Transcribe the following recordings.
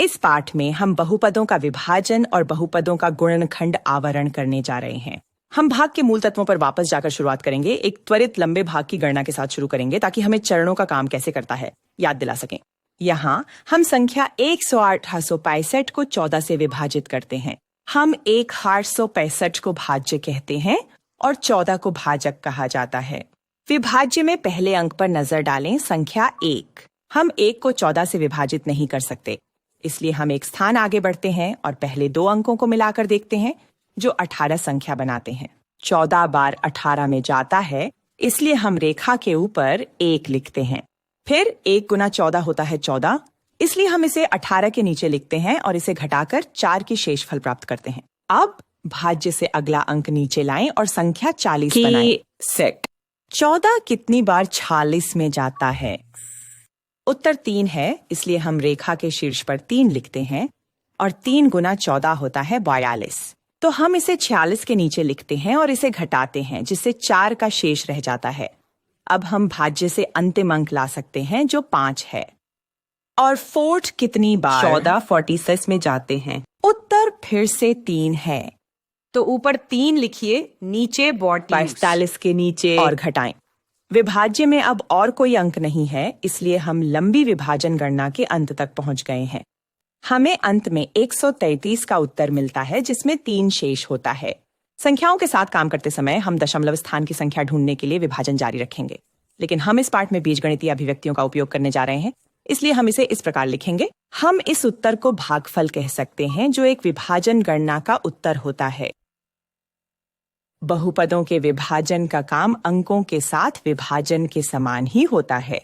इस पाठ में हम बहुपदों का विभाजन और बहुपदों का गुणनखंड आवरण करने जा रहे हैं। हम भाग के मूल तत्वों पर वापस जाकर शुरुआत करेंगे। एक त्वरित लंबे भाग की गणना के साथ शुरू करेंगे ताकि हमें चरणों का काम कैसे करता है याद दिला सकें। यहाँ हम संख्या 108,865 को 14 से विभाजित करते हैं। हम 1,865 को भाज्य कहते हैं और 14 को भाजक कहा जाता है। विभाज्य में पहले अंक पर नजर डालें, संख्या 1। हम 1 को 14 से विभाजित नहीं कर सकते, इसलिए हम एक स्थान आगे बढ़ते हैं और पहले 2 अंकों को मिलाकर देखते हैं जो 18 संख्या बनाते हैं। 14 बार 18 में जाता है, इसलिए हम रेखा के ऊपर 1 लिखते हैं। फिर 1 गुना 14 होता है 14, इसलिए हम इसे 18 के नीचे लिखते हैं और इसे घटाकर 4 की शेषफल प्राप्त करते हैं। अब भाज्य से अगला अंक नीचे लाएं और संख्या 40 बनाएं। सेट 14 कितनी बार 46 में जाता है? उत्तर 3 है, इसलिए हम रेखा के शीर्ष पर 3 लिखते हैं और 3 गुना 14 होता है 42। तो हम इसे 46 के नीचे लिखते हैं और इसे घटाते हैं, जिससे 4 का शेष रह जाता है। अब हम भाज्य से अंतिम अंक ला सकते हैं जो 5 है। और 4 कितनी बार 14 46 में जाते हैं? उत्तर फिर से 3 है, तो ऊपर 3 लिखिए, नीचे 45 के नीचे और घटाएं। विभाज्य में अब और कोई अंक नहीं है, इसलिए हम लंबी विभाजन गणना के अंत तक पहुंच गए हैं। हमें अंत में 133 का उत्तर मिलता है, जिसमें 3 शेष होता है। संख्याओं के साथ काम करते समय हम दशमलव स्थान की संख्या ढूंढने के लिए विभाजन जारी रखेंगे, लेकिन हम इस पाठ में बीजगणितीय अभिव्यक्तियों का उपयोग करने जा रहे हैं, इसलिए हम इसे इस प्रकार लिखेंगे। हम इस उत्तर को भागफल कह सकते हैं, जो एक विभाजन गणना का उत्तर होता है। बहुपदों के विभाजन का काम अंकों के साथ विभाजन के समान ही होता है।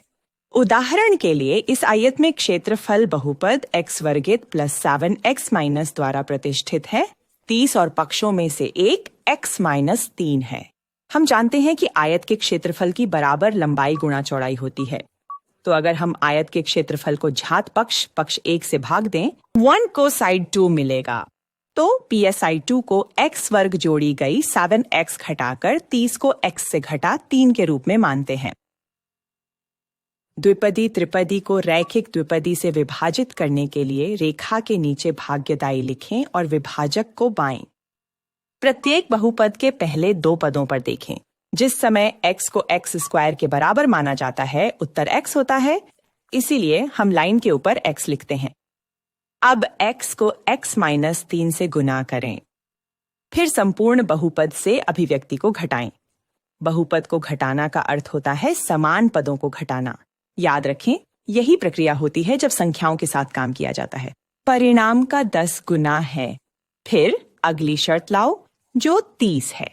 उदाहरण के लिए इस आयत में क्षेत्रफल बहुपद x वर्गित प्लस 7x माइनस द्वारा प्रतिष्ठित है। 30 और पक्षों में से एक x माइनस 3 है। हम जानते हैं कि आयत के क्षेत्रफल की बराबर लंबाई गुणा चौड़ाई होती है। तो अगर हम आयत के क्षेत्रफल को घात पक्ष 1 से भाग दें, 1 को साइड 2 मिलेगा। तो PSI2 को x वर्ग जोड़ी गई 7x घटाकर 30 को x से घटा 3 के रूप में मानते हैं। द्विपदी त्रिपदी को रैखिक द्विपदी से विभाजित करने के लिए रेखा के नीचे भाग्यदायी लिखें और विभाजक को बाएं। प्रत्येक बहुपद के पहले 2 पदों पर देखें। जिस समय x को x स्क्वायर के बराबर माना जाता है, उत्तर x होता है, इसीलिए हम लाइन के ऊपर x लिखते हैं। अब x को x माइनस 3 से गुना करें। फिर संपूर्ण बहुपद से अभिव्यक्ति को घटाएं। बहुपद को घटाना का अर्थ होता है समान पदों को घटाना। याद रखें, यही प्रक्रिया होती है जब संख्याओं के साथ काम किया जाता है। परिणाम का 10 गुना है। फिर अगली शर्त लाओ जो 30 है।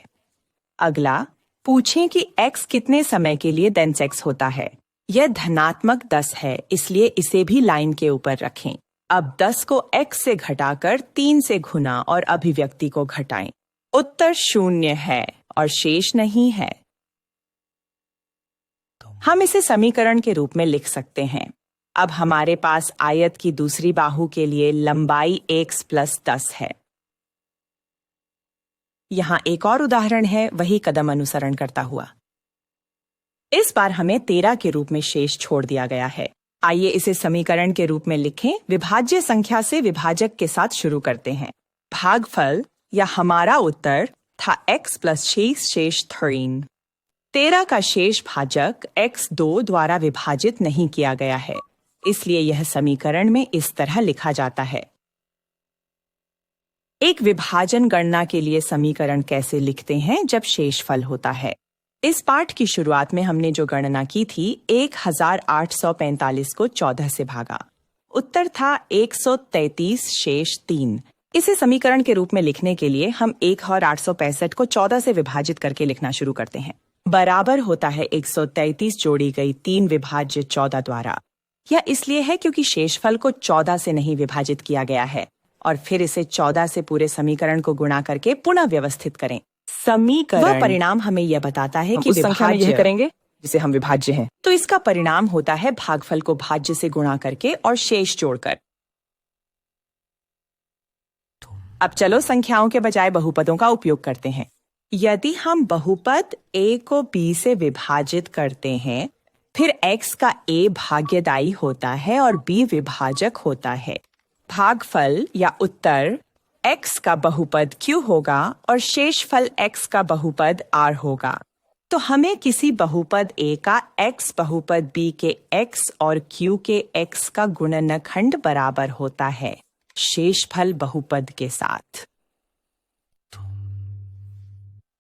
अगला पूछें कि x कितने समय के लिए डेंस x होता है। यह धनात्मक 10 है, इसलिए इसे भी लाइन के ऊपर रखें। अब 10 को x से घटाकर 3 से गुना और अभिव्यक्ति को घटाएं। उत्तर 0 है और शेष नहीं है। हम इसे समीकरण के रूप में लिख सकते हैं। अब हमारे पास आयत की दूसरी बाहु के लिए लंबाई x प्लस 10 है। यहाँ एक और उदाहरण है, वही कदम अनुसरण करता हुआ। इस बार हमें 13 के रूप में शेष छोड़ दिया गया है। आइए इसे समीकरण के रूप में लिखें। विभाज्य संख्या से विभाजक के साथ शुरू करते हैं। भागफल या हमारा उत्तर था x प्लस शेष 13। 13 का शेष भाजक x2 द्वारा विभाजित नहीं किया गया है, इसलिए यह समीकरण में इस तरह लिखा जाता है। एक विभाजन गणना के लिए समीकरण कैसे लिखते हैं जब शेषफल होता है? इस पाठ की शुरुआत में हमने जो गणना की थी 1845 को 14 से भागा। उत्तर था 133 शेष 3। इसे समीकरण के रूप में लिखने के लिए हम 1,865 को 14 से विभाजित करके लिखना शुरू करते हैं। बराबर होता है 133 जोड़ी गई 3 विभाज्य 14 द्वारा। यह इसलिए है क्योंकि शेषफल को 14 से नहीं विभाजित किया गया है और फिर इसे 14 से पूरे समीकरण को गुणा करके पुनः व्यवस्थित करें। समीकरण वह परिणाम हमें यह बताता है कि विभाज्य यह करेंगे जिसे हम विभाज्य हैं, तो इसका परिणाम होता है भागफल को भाज्य से गुणा करके और शेष जोड़कर। अब चलो संख्याओं के बजाय बहुपदों का उपयोग करते हैं। यदि हम बहुपद a को b से विभाजित करते हैं, फिर x का a भाग्यदायी होता है और b विभाजक होता है। भागफल या उत्तर x का बहुपद q होगा और शेषफल x का बहुपद r होगा। तो हमें किसी बहुपद a का x बहुपद b के x और q के x का गुणनखंड बराबर होता है शेषफल बहुपद के साथ।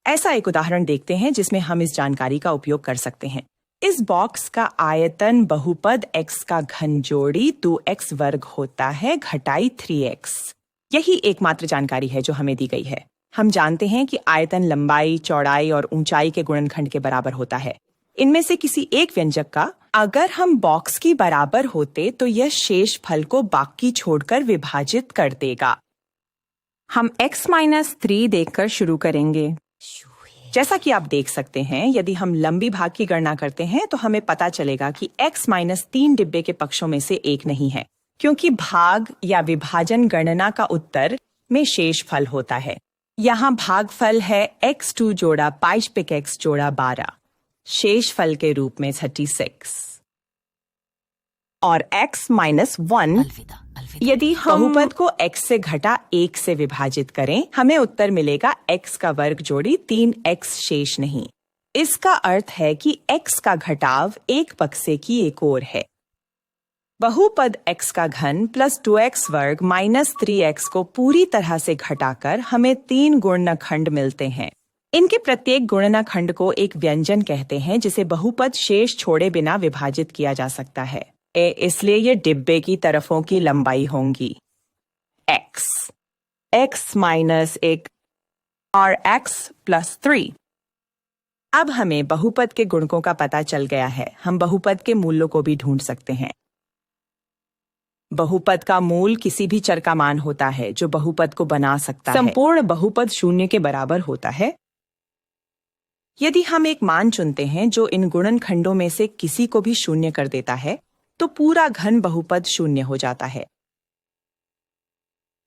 ऐसा एक उदाहरण देखते हैं जिसमें हम इस जानकारी का उपयोग कर सकते हैं। इस बॉक्स का आयतन बहुपद x का घन जोड़ी 2x वर्ग होता है घटाई 3x। यही एकमात्र जानकारी है जो हमें दी गई है। हम जानते हैं कि आयतन लंबाई, चौड़ाई और ऊंचाई के गुणनखंड के बराबर होता है। इनमें से किसी एक व्यंजक का अगर हम बॉक्स की बराबर होते तो यह शेषफल को बाकी छोड़कर विभाजित कर देगा। हम x-3 देखकर शुरू करेंगे। जैसा कि आप देख सकते हैं, यदि हम लंबी भाग की गणना करते हैं तो हमें पता चलेगा कि x-3 डिब्बे के पक्षों में से एक नहीं है, क्योंकि भाग या विभाजन गणना का उत्तर में शेषफल होता है। यहाँ भागफल है x2 जोड़ा पाइच पिक x जोड़ा 12, शेषफल के रूप में 36, और x-1 यदि हम बहुपद को x से घटा 1 से विभाजित करें, हमें उत्तर मिलेगा x का वर्ग जोड़ी 3x शेष नहीं। इसका अर्थ है कि x का घटाव एक पक्षे की एक ओर है। बहुपद x का घन प्लस 2x वर्ग माइनस 3x को पूरी तरह से घटाकर हमें 3 गुणनखंड मिलते हैं। इनके प्रत्येक गुणनखंड को एक व्यंजन कहते हैं जिसे बहुपद शेष छोड़े बिना विभाजित किया जा सकता है। इसलिए ये डिब्बे की तरफों की लंबाई होंगी x-1 और x+3। अब हमें बहुपद के गुणकों का पता चल गया है। हम बहुपद के मूल्यों को भी ढूंढ सकते हैं। बहुपद का मूल किसी भी चर का मान होता है जो बहुपद को बना सकता है। संपूर्ण बहुपद 0 के बराबर होता है। यदि हम एक मान चुनते हैं जो इन गुणनखंडों में से किसी को भी 0 कर देता है तो पूरा घन बहुपद 0 हो जाता है।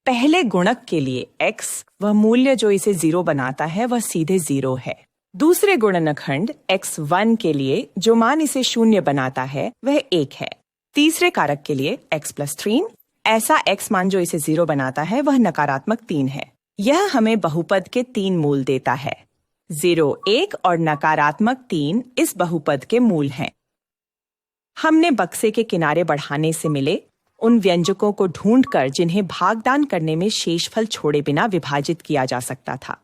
पहले गुणक के लिए x, वह मूल्य जो इसे 0 बनाता है, वह सीधे 0 है। दूसरे गुणनखंड x1 के लिए जो मान इसे 0 बनाता है वह 1 है। तीसरे कारक के लिए x+3, ऐसा x मान जो इसे 0 बनाता है वह नकारात्मक 3 है। यह हमें बहुपद के 3 मूल देता है। 0, 1 और नकारात्मक 3 इस बहुपद के मूल हैं। हमने बक्से के किनारे बढ़ाने से मिले उन व्यंजकों को ढूंढकर जिन्हें भागदान करने में शेषफल छोड़े बिना विभाजित किया जा सकता था।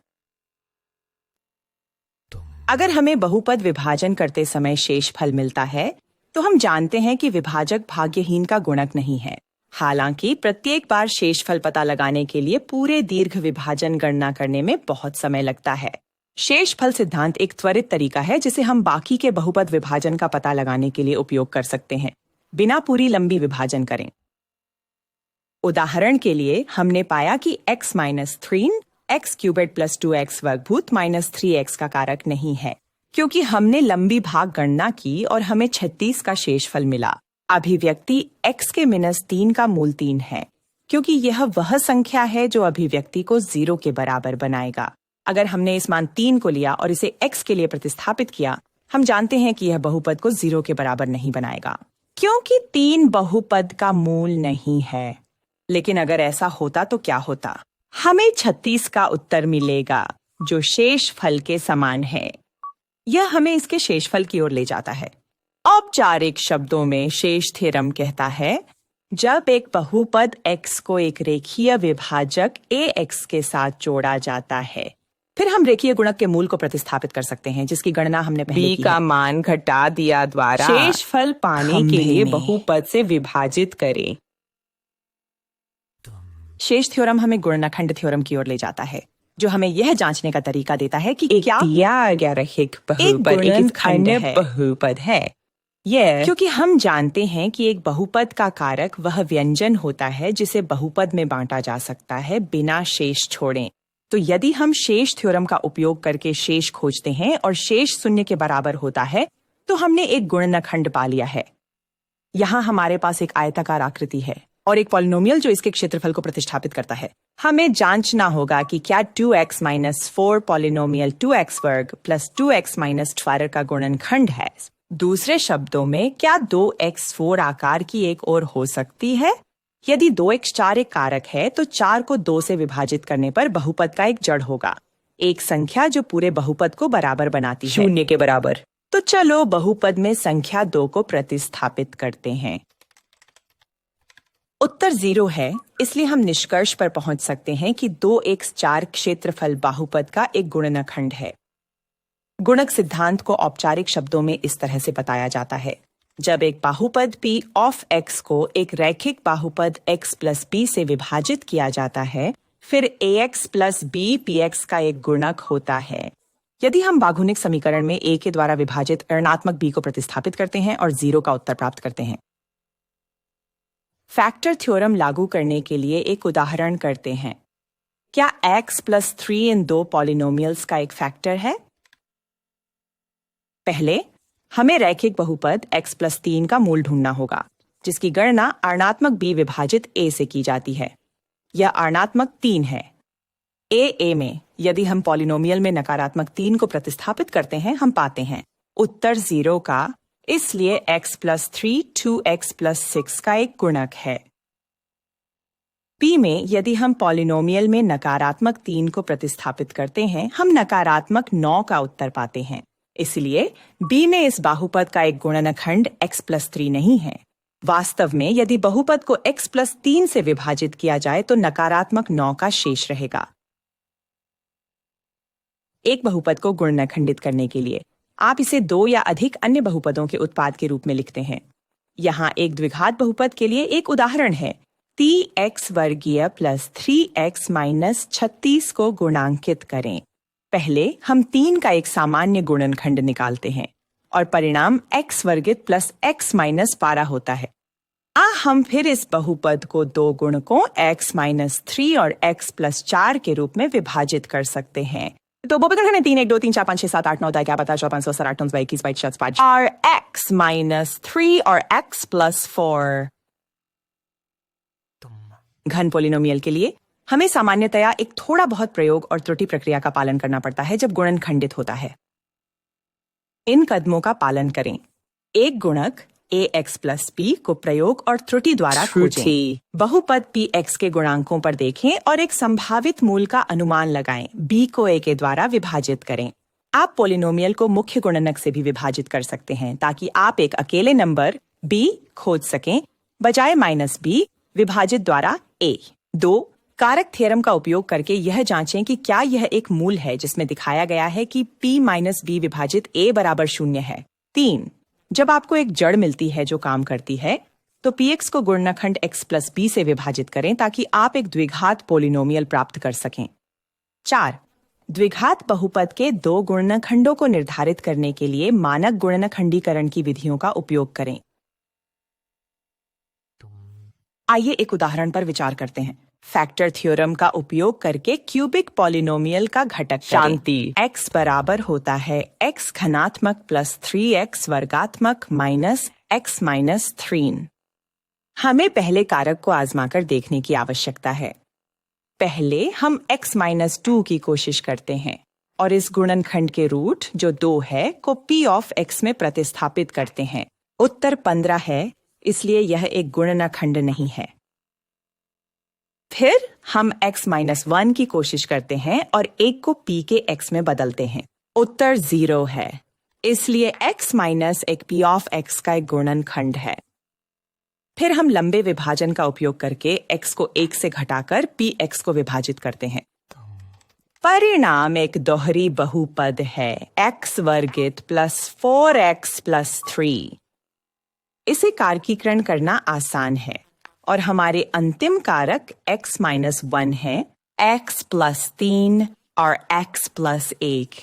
अगर हमें बहुपद विभाजन करते समय शेषफल मिलता है तो हम जानते हैं कि विभाजक भाग्यहीन का गुणक नहीं है। हालांकि प्रत्येक बार शेषफल पता लगाने के लिए पूरे दीर्घ विभाजन गणना करने में बहुत समय लगता है। शेषफल सिद्धांत एक त्वरित तरीका है जिसे हम बाकी के बहुपद विभाजन का पता लगाने के लिए उपयोग कर सकते हैं, बिना पूरी लंबी विभाजन करें। उदाहरण के लिए हमने पाया कि x-3 x³ + 2x वर्गभूत -3x का कारक नहीं है, क्योंकि हमने लंबी भाग गणना की और हमें 36 का शेषफल मिला। अभिव्यक्ति x के -3 का मूल 3 है, क्योंकि यह वह संख्या है जो अभिव्यक्ति को 0 के बराबर बनाएगा। अगर हमने इस मान 3 को लिया और इसे x के लिए प्रतिस्थापित किया, हम जानते हैं कि यह बहुपद को 0 के बराबर नहीं बनाएगा, क्योंकि 3 बहुपद का मूल नहीं है। लेकिन अगर ऐसा होता तो क्या होता? हमें 36 का उत्तर मिलेगा जो शेषफल के समान है। यह हमें इसके शेषफल की ओर ले जाता है। औपचारिक शब्दों में शेष थ्योरम कहता है, जब एक बहुपद x को एक रेखीय विभाजक ax के साथ जोड़ा जाता है, फिर हम रेखीय गुणक के मूल को प्रतिस्थापित कर सकते हैं जिसकी गणना हमने पहले की का मान घटा दिया द्वारा शेषफल पाने के लिए बहुपद से विभाजित करें। शेष थ्योरम हमें गुणनखंड थ्योरम की ओर ले जाता है, जो हमें यह जांचने का तरीका देता है कि क्या दिया गया रैखिक बहुपद एक खंड बहुपद है। क्योंकि हम जानते हैं कि एक बहुपद का कारक वह व्यंजन होता है जिसे बहुपद में बांटा जा सकता है बिना शेष छोड़े। तो यदि हम शेष थ्योरम का उपयोग करके शेष खोजते हैं और शेष 0 के बराबर होता है, तो हमने एक गुणनखंड पा लिया है। यहाँ हमारे पास एक आयताकार आकृति है और एक पॉलिनोमियल जो इसके क्षेत्रफल को प्रतिष्ठापित करता है। हमें जांचना होगा कि क्या 2x-4 पॉलिनोमियल 2x वर्ग प्लस 2x-12 का गुणनखंड है। दूसरे शब्दों में, क्या 2x4 आकार की एक ओर हो सकती है? यदि 2x4 एक कारक है तो 4 को 2 से विभाजित करने पर बहुपद का एक जड़ होगा, एक संख्या जो पूरे बहुपद को बराबर बनाती है, 0 के बराबर। तो चलो बहुपद में संख्या 2 को प्रतिस्थापित करते हैं। उत्तर 0 है, इसलिए हम निष्कर्ष पर पहुंच सकते हैं कि 2x4 क्षेत्रफल बहुपद का एक गुणनखंड है। गुणक सिद्धांत को औपचारिक शब्दों में इस तरह से बताया जाता है। जब एक बहुपद p ऑफ x को एक रैखिक बहुपद x प्लस b से विभाजित किया जाता है, फिर ax प्लस b px का एक गुणक होता है। यदि हम बाघुनिक समीकरण में a के द्वारा विभाजित ऋणात्मक b को प्रतिस्थापित करते हैं और 0 का उत्तर प्राप्त करते हैं। फैक्टर थ्योरम लागू करने के लिए एक उदाहरण करते हैं। क्या x प्लस 3 इन दो पॉलिनोमियल्स का एक फैक्टर है? पहले हमें रैखिक बहुपद x प्लस 3 का मूल ढूंढना होगा, जिसकी गणना ऋणात्मक b विभाजित a से की जाती है। यह ऋणात्मक 3 है। a में यदि हम पॉलिनोमियल में नकारात्मक 3 को प्रतिस्थापित करते हैं, हम पाते हैं उत्तर 0 का, इसलिए x प्लस 3 2x प्लस 6 का एक गुणक है। p में यदि हम पॉलिनोमियल में नकारात्मक 3 को प्रतिस्थापित करते हैं, हम नकारात्मक 9 का उत्तर पाते हैं। इसलिए b में इस बहुपद का एक गुणनखंड x प्लस 3 नहीं है। वास्तव में यदि बहुपद को x प्लस 3 से विभाजित किया जाए तो नकारात्मक 9 का शेष रहेगा। एक बहुपद को गुणनखंडित करने के लिए आप इसे 2 या अधिक अन्य बहुपदों के उत्पाद के रूप में लिखते हैं। यहाँ एक द्विघात बहुपद के लिए एक उदाहरण है। 3x वर्गीय प्लस 3x माइनस 36 को गुणांकित करें। पहले हम 3 का एक सामान्य गुणनखंड निकालते हैं और परिणाम x वर्गित प्लस x माइनस 12 होता है। हम फिर इस बहुपद को 2 गुणकों x माइनस 3 और x प्लस 4 के रूप में विभाजित कर सकते हैं। तो बहुपद है 3 1 2 3 4 5 6 7 8 9 10 11 12 5 7 8 9 21 22 5 और x माइनस 3 और x प्लस 4। घन पोलिनोमियल के लिए हमें सामान्यतया एक थोड़ा बहुत प्रयोग और त्रुटि प्रक्रिया का पालन करना पड़ता है जब गुणन खंडित होता है। इन कदमों का पालन करें। एक गुणक ax प्लस p को प्रयोग और त्रुटि द्वारा खोजें। बहुपद px के गुणांकों पर देखें और एक संभावित मूल का अनुमान लगाएं। b को a के द्वारा विभाजित करें। आप पोलिनोमियल को मुख्य गुणनक से भी विभाजित कर सकते हैं ताकि आप एक अकेले नंबर b खोज सकें, बजाय माइनस b विभाजित द्वारा a। 2 कारक थ्योरम का उपयोग करके यह जांचें कि क्या यह एक मूल है जिसमें दिखाया गया है कि p माइनस b विभाजित a बराबर 0 है। 3 जब आपको एक जड़ मिलती है जो काम करती है, तो px को गुणनखंड x प्लस b से विभाजित करें ताकि आप एक द्विघात पोलिनोमियल प्राप्त कर सकें। 4 द्विघात बहुपद के 2 गुणनखंडों को निर्धारित करने के लिए मानक गुणनखंडीकरण की विधियों का उपयोग करें। आइए एक उदाहरण पर विचार करते हैं। फैक्टर थ्योरम का उपयोग करके क्यूबिक पॉलिनोमियल का घटक शांति x बराबर होता है x घनात्मक प्लस 3x वर्गात्मक माइनस x माइनस 3। हमें पहले कारक को आजमाकर देखने की आवश्यकता है। पहले हम x माइनस 2 की कोशिश करते हैं और इस गुणनखंड के रूट जो 2 है को p ऑफ x में प्रतिस्थापित करते हैं। उत्तर 15 है, इसलिए यह एक गुणनखंड नहीं है। फिर हम x माइनस 1 की कोशिश करते हैं और 1 को p के x में बदलते हैं। उत्तर 0 है, इसलिए x माइनस एक p ऑफ x का एक गुणनखंड है। फिर हम लंबे विभाजन का उपयोग करके x को 1 से घटाकर px को विभाजित करते हैं। परिणाम एक दोहरी बहुपद है x वर्गित प्लस 4x प्लस 3। इसे कारकीकरण करना आसान है और हमारे अंतिम कारक x माइनस 1 है, x प्लस 3 और x प्लस 1।